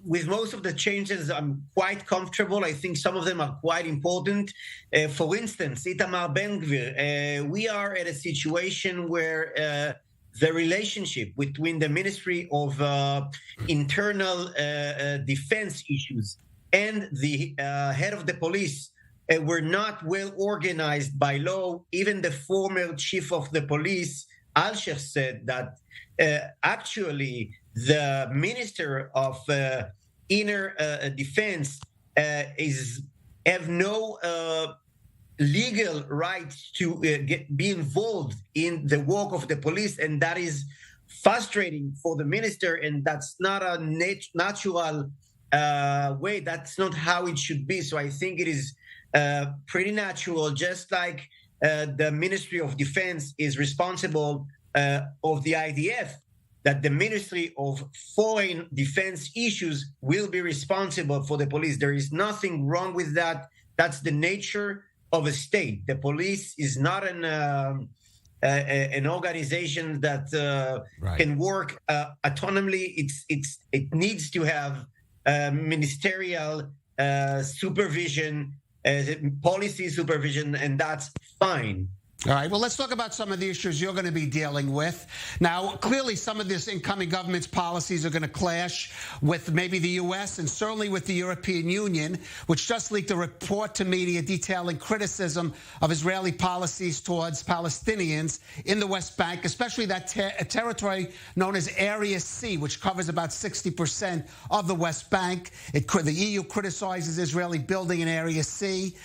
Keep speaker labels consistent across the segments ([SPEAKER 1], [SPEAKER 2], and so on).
[SPEAKER 1] with most of the changes, I'm quite comfortable. I think some of them are quite important. For instance, Itamar Ben Gvir, we are at a situation where the relationship between the Ministry of Internal Defense Issues and the head of the police were not well organized by law. Even the former chief of the police, Alsher, said that actually the Minister of Inner Defense have no legal right to be involved in the work of the police, and that is frustrating for the minister, and that's not a natural way. That's not how it should be. So I think it is pretty natural, just like the Ministry of Defense is responsible of the IDF, that the Ministry of Foreign Defense Issues will be responsible for the police. There is nothing wrong with that. That's the nature of a state. The police is not an organization that can work autonomously. It needs to have ministerial supervision, policy supervision, and that's fine.
[SPEAKER 2] All right, well, let's talk about some of the issues you're going to be dealing with. Now, clearly, some of this incoming government's policies are going to clash with maybe the U.S. and certainly with the European Union, which just leaked a report to media detailing criticism of Israeli policies towards Palestinians in the West Bank, especially that territory known as Area C, which covers about 60% of the West Bank. The EU criticizes Israeli building in Area C,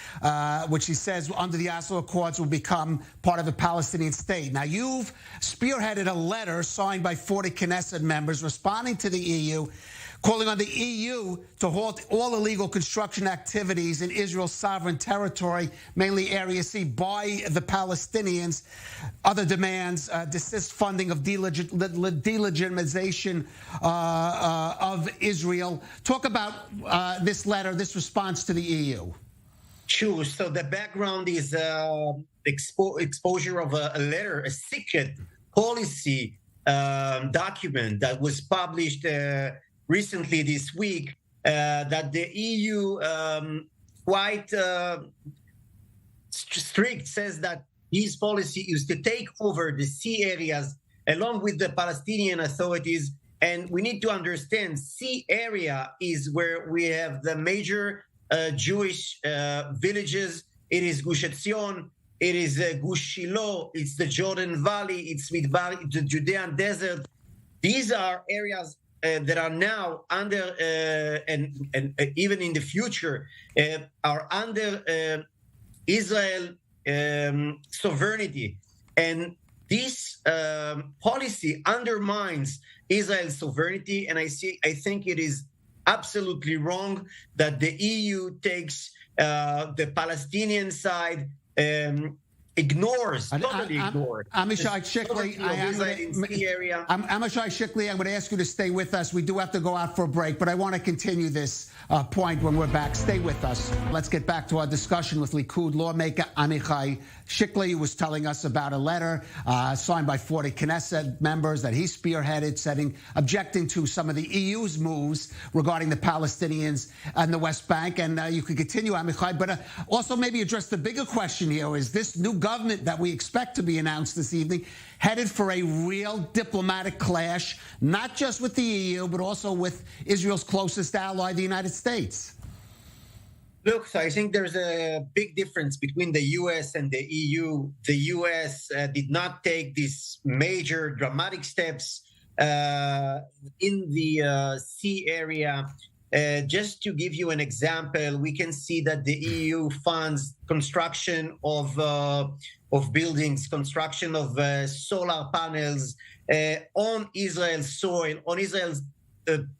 [SPEAKER 2] which he says under the Oslo Accords will become part of a Palestinian state. Now, you've spearheaded a letter signed by 40 Knesset members responding to the EU, calling on the EU to halt all illegal construction activities in Israel's sovereign territory, mainly Area C, by the Palestinians. Other demands, desist funding of delegitimization of Israel. Talk about this letter, this response to the EU.
[SPEAKER 1] Sure. So the background is exposure of a letter, a secret policy document that was published recently this week, that the EU quite strict says that his policy is to take over the sea areas along with the Palestinian authorities. And we need to understand sea area is where we have the major Jewish villages. It is Gush Etzion, it is Gush Shiloh, it's the Jordan Valley, it's Midbar, the Judean desert. These are areas that are now under, and even in the future, are under Israel sovereignty. And this policy undermines Israel's sovereignty, and I think it is absolutely wrong that the EU takes the Palestinian side, ignores.
[SPEAKER 2] Amichai Chikli, Amichai Chikli, I'm going to ask you to stay with us. We do have to go out for a break, but I want to continue this point when we're back. Stay with us. Let's get back to our discussion with Likud lawmaker Amichai Chikli, who was telling us about a letter signed by 40 Knesset members that he spearheaded, objecting to some of the EU's moves regarding the Palestinians and the West Bank. And you can continue, Amichai, but also maybe address the bigger question here. Is this new government that we expect to be announced this evening headed for a real diplomatic clash, not just with the EU, but also with Israel's closest ally, the United States?
[SPEAKER 1] Look, so I think there's a big difference between the U.S. and the EU. The U.S. Did not take these major dramatic steps in the sea area. Just to give you an example, we can see that the EU funds construction of buildings, construction of solar panels on Israel's soil, on Israel's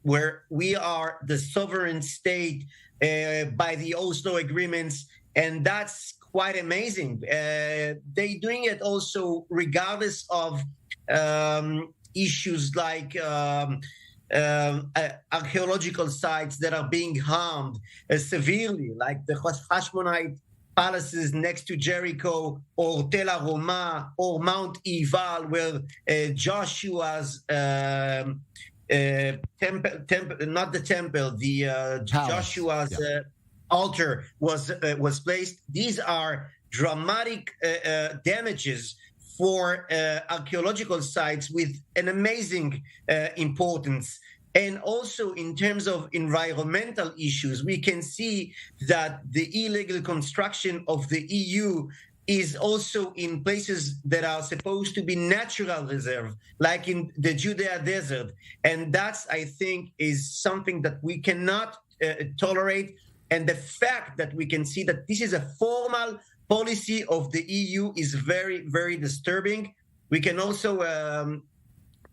[SPEAKER 1] where we are the sovereign state by the Oslo agreements, and that's quite amazing. They're doing it also regardless of issues like archaeological sites that are being harmed severely, like the Hashmonite palaces next to Jericho, or Tel Aroma, or Mount Ebal, where Joshua's not the temple, the Joshua's altar was placed. These are dramatic damages for archaeological sites with an amazing importance. And also in terms of environmental issues, we can see that the illegal construction of the EU is also in places that are supposed to be natural reserve, like in the Judea desert. And that's, I think, is something that we cannot tolerate. And the fact that we can see that this is a formal policy of the EU is very, very disturbing. We can also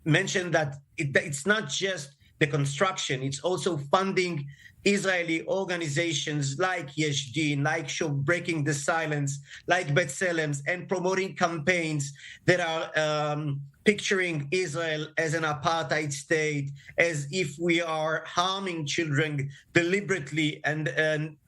[SPEAKER 1] mention that it's not just the construction, it's also funding Israeli organizations like Yesh Din, like Show Breaking the Silence, like B'Tselem, and promoting campaigns that are picturing Israel as an apartheid state, as if we are harming children deliberately, and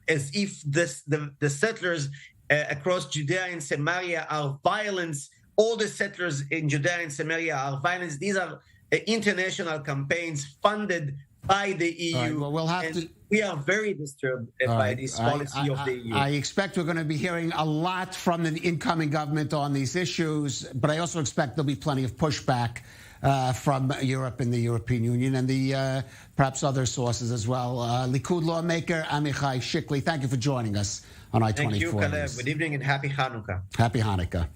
[SPEAKER 1] as if the settlers across Judea and Samaria are violence. All the settlers in Judea and Samaria are violence. These are international campaigns funded by the EU.
[SPEAKER 2] Right, well, we'll have to.
[SPEAKER 1] We are very disturbed by this policy of the EU.
[SPEAKER 2] I expect we're going to be hearing a lot from the incoming government on these issues, but I also expect there'll be plenty of pushback from Europe and the European Union and the perhaps other sources as well. Likud lawmaker Amichai Chikli, thank you for joining us on I-24.
[SPEAKER 1] Thank you, Calev. Good evening and happy Hanukkah.
[SPEAKER 2] Happy Hanukkah.